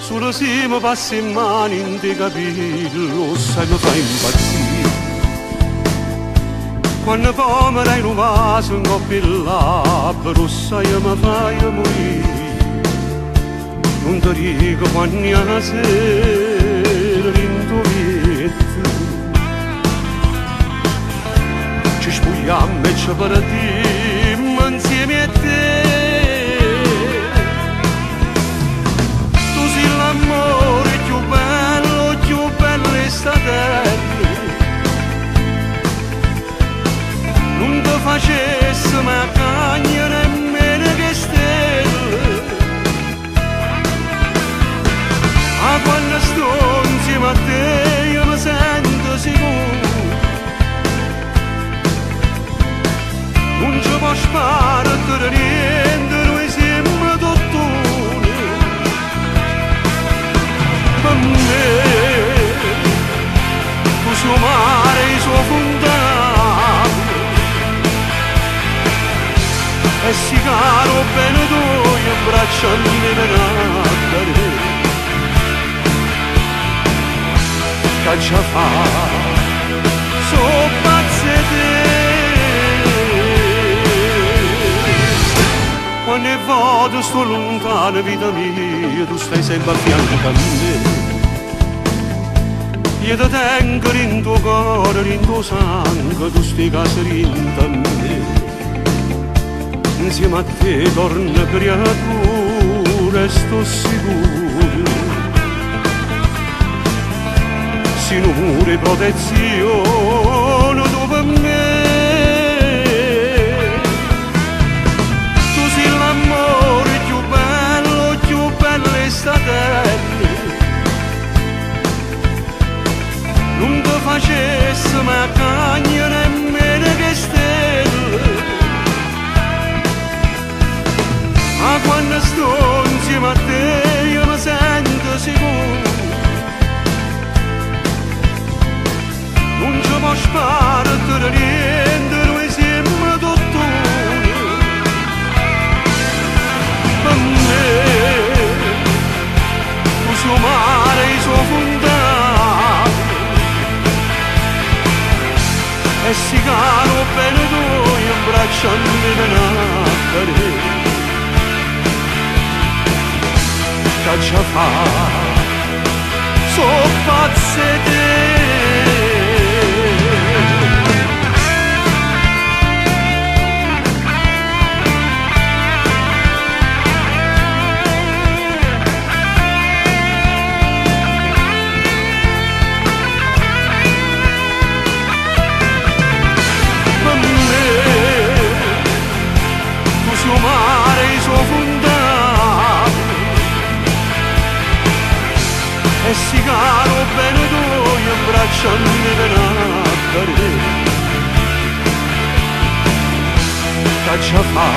Solo se mi passi in mano in te capello, sai mi fai impazzire. Quando poi mi dai un vaso in coppia il labbro, sai mi fai morire. Non ti dico quando sera l'intuito ci spogliamo e ci partiamo insieme a te. Tu sei l'amore più bello è sta terra. Non ti facessi mai cagna nemmeno che stelle. Ma quando sto insieme a te io mi sento sicuro. Non ci può sparare niente, noi siamo dottori. Per me, tu suo mare, il suo fondato. E si caro bene tu, io braccia mi venate. Caccia fa, so pazze te. Quando vado sto lontano, vita mia, tu stai sempre a fianco a me. Io ti tengo in tuo cuore, in tuo sangue, tu stai caserino a me. Insieme a te torna creatura, sto sicuro. Sinure protezione tu per me. Tu sei l'amore più bello è sta terra. Non ti facessi mai cagna nemmeno che stelle. Ma quando sto insieme a te io mi sento sicuro. Non ci può sparare niente, noi siamo dottori. Per me, tu suo mare, il suo fondato. E si caro bene tu, io braccia mi venate. Caccia fa, so pazze te. E si caro bene tu, io braccia mi venate. Caccia fa